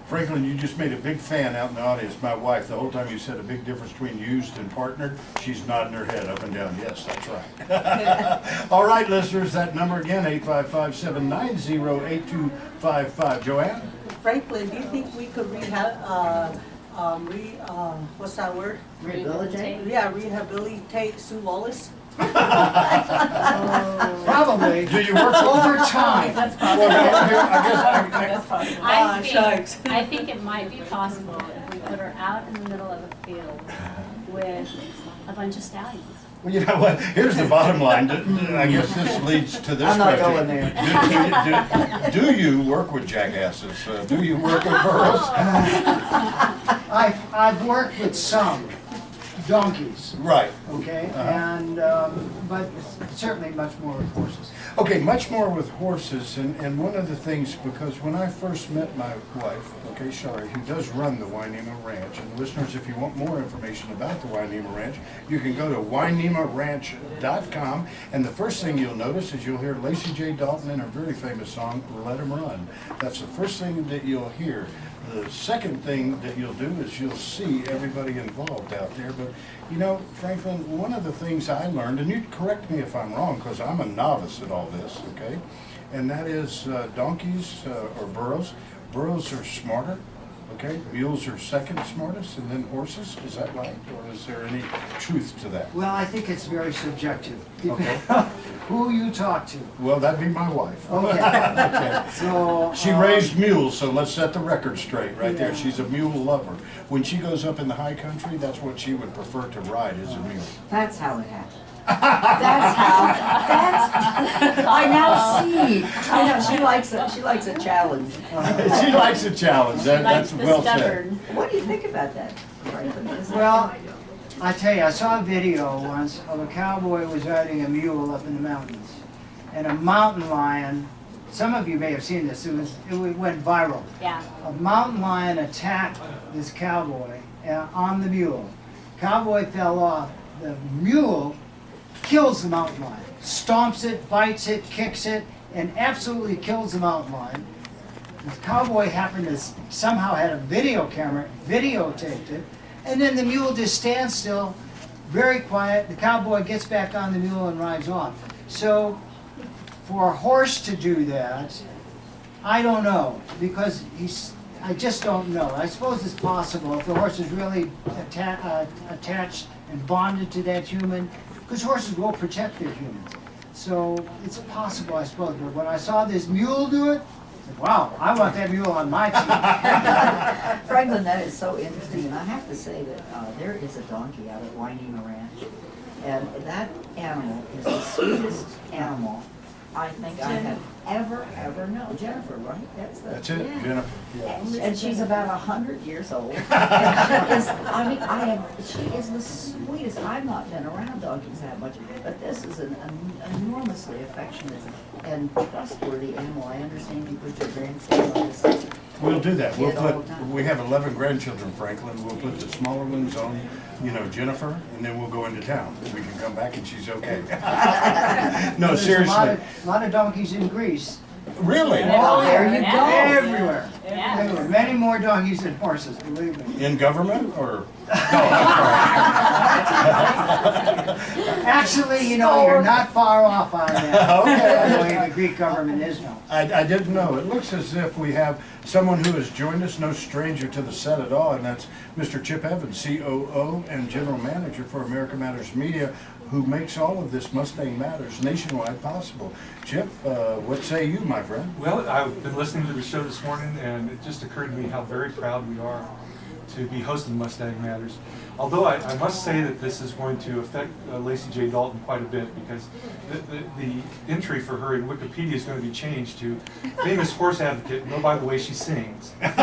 Franklin, you just made a big fan out in the audience. My wife, the whole time you said a big difference between used and partnered, she's nodding her head up and down. Yes, that's right. All right, listeners, that number again, 855-790-8255. JoAnn? Franklin, do you think we could what's that word? Rehabilitate? Yeah, rehabilitate Sue Wallace? Probably. Do you work over time? That's Well, That's possible. I think it might be possible if we put her out in the middle of a field with a bunch of stallions. Well, you know what? Here's the bottom line. I guess this leads to this I'm not question. going there. Do you work with jackasses? Do you work with burros? I've worked with some donkeys, Right. okay, and but certainly much more with horses. Okay, much more with horses, and one of the things, because when I first met my wife, okay, Shari, who does run the Wynema Ranch, and listeners, if you want more information about the Wynema Ranch, you can go to wynemaranch.com, and the first thing you'll notice is you'll hear Lacy J Dalton in a very famous song, Let 'Em Run. That's the first thing that you'll hear. The second thing that you'll do is you'll see everybody involved out there. But, you know, Franklin, one of the things I learned, and you correct me if I'm wrong, because I'm a novice at all this, okay? And that is donkeys or burros. Burros are smarter, okay? Mules are second smartest, and then horses. Is that right? Or is there any truth to that? Well, I think it's very subjective. Okay. Who you talk to. Well, that'd be my wife. Okay. Okay. So She raised mules, so let's set the record straight right there. She's a mule lover. When she goes up in the high country, that's what she would prefer to ride, is a mule. That's how it happened. I now see. I know, she likes a challenge. She likes a challenge. That's well said. What do you think about that, Franklin? Is that- Well, I tell you, I saw a video once of a cowboy was riding a mule up in the mountains. And a mountain lion, some of you may have seen this, it went viral. Yeah. A mountain lion attacked this cowboy on the mule. Cowboy fell off. The mule kills the mountain lion, stomps it, bites it, kicks it, and absolutely kills the mountain lion. The cowboy happened to somehow had a video camera, videotaped it, and then the mule just stands still, very quiet. The cowboy gets back on the mule and rides off. So for a horse to do that, I don't know, because I just don't know. I suppose it's possible if the horse is really attached and bonded to that human, because horses will protect their humans. So it's possible, I suppose. But when I saw this mule do it, I said, wow, I want that mule on my team. Franklin, that is so interesting, and I have to say that there is a donkey out at Wynema Ranch, and that animal is the sweetest animal I think I have ever known. Jennifer, right? That's it, Jennifer. And she's about 100 years old. And she is the sweetest. I've not been around donkeys that much, but this is an enormously affectionate and trustworthy animal. I understand you put your grandkids on this. We'll do that. We'll Kid all the time. we have 11 grandchildren, Franklin. We'll put the smaller ones on, Jennifer, and then we'll go into town. We can come back and she's okay. No, There's seriously. a lot of donkeys in Greece. Really? Oh, there you go. Everywhere. Yeah. Everywhere. Many more donkeys than horses, believe me. In government or? Actually, you're not far off on that. Okay. The way the Greek government is now. I didn't know. It looks as if we have someone who has joined us, no stranger to the set at all, and that's Mr. Chip Evans, COO and General Manager for America Matters Media, who makes all of this Mustang Matters nationwide possible. Chip, what say you, my friend? Well, I've been listening to the show this morning, and it just occurred to me how very proud we are to be hosting Mustang Matters. Although I must say that this is going to affect Lacy J Dalton quite a bit, because the entry for her in Wikipedia is going to be changed to famous horse advocate, and oh, by the way, she sings. That's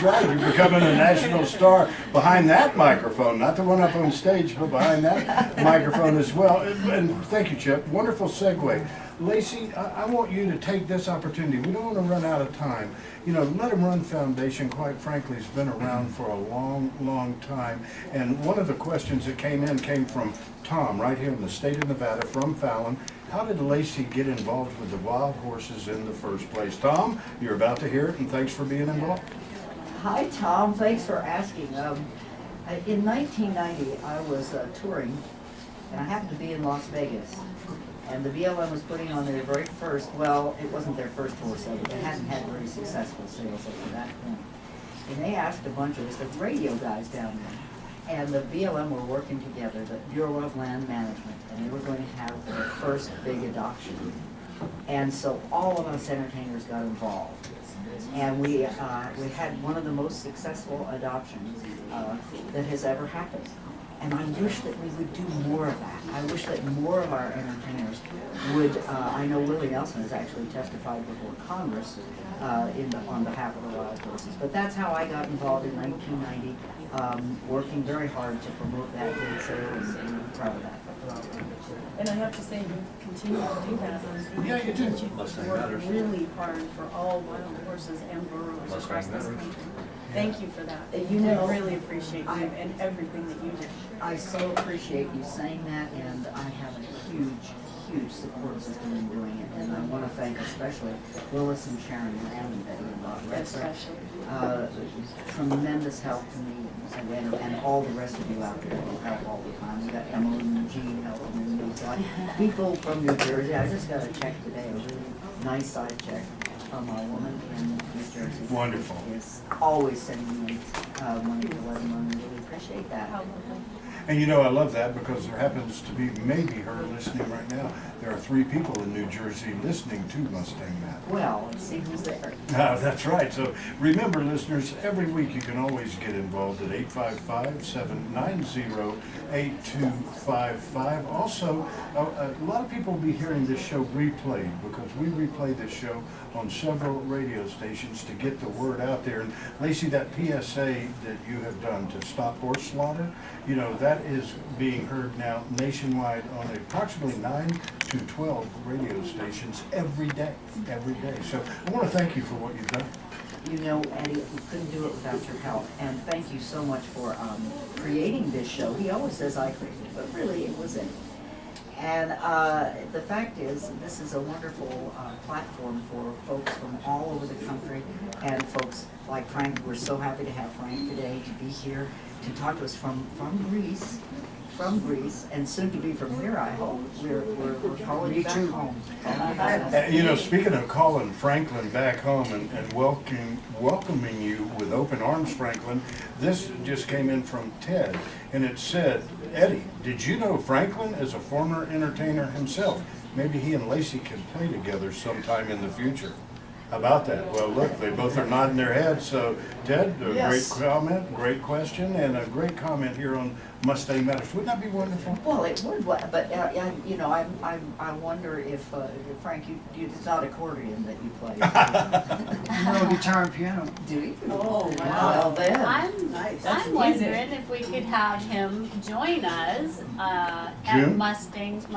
right. You're becoming a national star behind that microphone, not the one up on stage, but behind that microphone as well. And thank you, Chip. Wonderful segue. Lacy, I want you to take this opportunity. We don't want to run out of time. Let 'em Run Foundation, quite frankly, has been around for a long, long time. And one of the questions that came from Tom, right here in the state of Nevada, from Fallon. How did Lacy get involved with the wild horses in the first place? Tom, you're about to hear it, and thanks for being involved. Hi, Tom. Thanks for asking. In 1990, I was touring, and I happened to be in Las Vegas. And the BLM was putting on their very first, well, it wasn't their first horse ever. They hadn't had very successful sales up to that point. And they asked a bunch of us, the radio guys down there, and the BLM were working together, the Bureau of Land Management, and they were going to have their first big adoption. And so all of us entertainers got involved. And we had one of the most successful adoptions that has ever happened. And I wish that we would do more of that. I wish that more of our entertainers would, I know Willie Nelson has actually testified before Congress on behalf of the wild horses. But that's how I got involved in 1990, working very hard to promote that great sale, and I'm proud of that. And I have to say, you continue to do that. Yeah, you do. You work really hard for all wild horses and burros across this country. Thank you for that. I really appreciate you and everything that you do. I so appreciate you saying that, and I have a huge support system in doing it. And I want to thank especially Willis and Sharon and Betty and Bob Redford. Tremendous help to me, and all the rest of you out there who help all the time. We got Emily and Jean helping me. So people from New Jersey, I just got a check today, a really nice side check from a woman in New Jersey. Wonderful. Is always sending me money to let them really appreciate that. And I love that because there happens to be maybe her listening right now. There are 3 people in New Jersey listening to Mustang Matters. Well, let's see who's there. That's right. So remember, listeners, every week you can always get involved at 855-790-8255. Also, a lot of people will be hearing this show replayed because we replay this show on several radio stations to get the word out there. And Lacy, that PSA that you have done to stop horse slaughter, that is being heard now nationwide on approximately 9 to 12 radio stations every day. So I want to thank you for what you've done. Eddie, we couldn't do it without your help. And thank you so much for creating this show. He always says I created it, but really it was Eddie. And the fact is, this is a wonderful platform for folks from all over the country, and folks like Frank. We're so happy to have Frank today to be here to talk to us from Greece, and soon to be from here, I hope. We're calling you back home. Speaking of calling Franklin back home and welcoming you with open arms, Franklin, this just came in from Ted, and it said, Eddie, did you know Franklin is a former entertainer himself? Maybe he and Lacy can play together sometime in the future. about that? Well, look, they both are nodding their heads. So, Ted, a Yes. great comment, great question, and a great comment here on Mustang Matters. Wouldn't that be wonderful? Well, it would, but, you know, I wonder if, Frank, it's not accordion that you play. No guitar and piano. Do you? Oh, Well, then. Nice. I'm wondering if we could have him join us at June? Mustangs.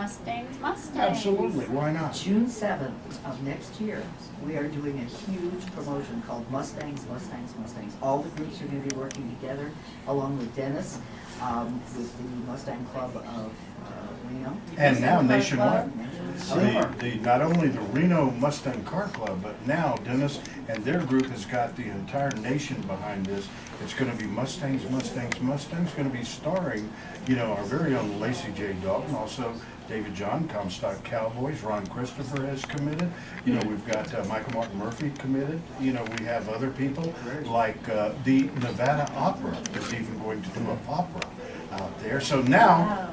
Absolutely, why not? June 7th of next year, we are doing a huge promotion called Mustangs. All the groups are going to be working together, along with Dennis, with the Mustang Club of Reno. And now nationwide. Sure. Not only the Reno Mustang Car Club, but now Dennis and their group has got the entire nation behind this. It's going to be Mustangs. Going to be starring, you know, our very own Lacy J Dalton, also David John, Comstock Cowboys. Ron Christopher has committed. You know, we've got Michael Martin Murphy committed. You know, we have other people like the Nevada Opera is even going to do a opera out there. So now,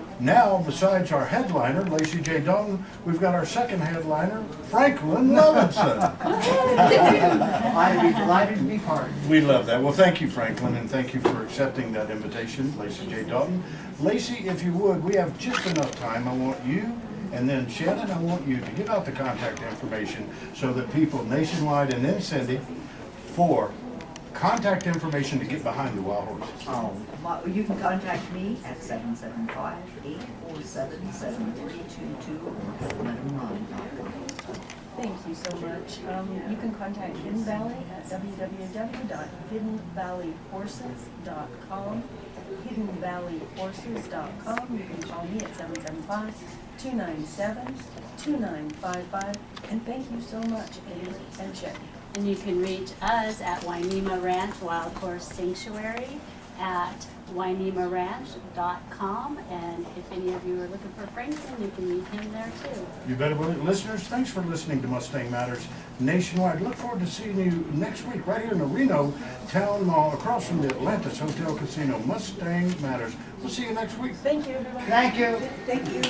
besides our headliner, Lacy J Dalton, we've got our second headliner, Franklin Levinson. I'd be delighted to be part of it. We love that. Well, thank you, Franklin, and thank you for accepting that invitation, Lacy J Dalton. Lacy, if you would, we have just enough time. I want you, and then Shannon, I want you to give out the contact information so that people nationwide, and then Cindy, for contact information to get behind the wild horses. You can contact me at 775-847-7322 or HiddenValley.com. Thank you so much. You can contact Hidden Valley at www.hiddenvalleyhorses.com. hiddenvalleyhorses.com. You can call me at 775-297-2955. And thank you so much, Amy and Chet. And you can reach us at Wynema Ranch Wild Horse Sanctuary at wynemaranch.com. And if any of you are looking for Franklin, you can meet him there too. You better believe it. Listeners, thanks for listening to Mustang Matters nationwide. Look forward to seeing you next week right here in the Reno Town Mall across from the Atlantis Hotel Casino. Mustang Matters. We'll see you next week. Thank you, everybody. Thank you. Thank you.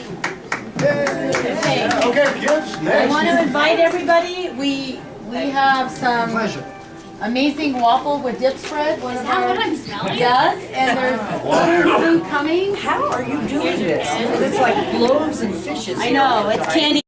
Yay. Okay, kids, I next. want to invite everybody, we have some Pleasure. amazing waffle with dip spread. One Is of that our- what I'm smelling? Yes, and there's other food coming. How are you doing this? It's like loaves and fishes. I know, it's candy.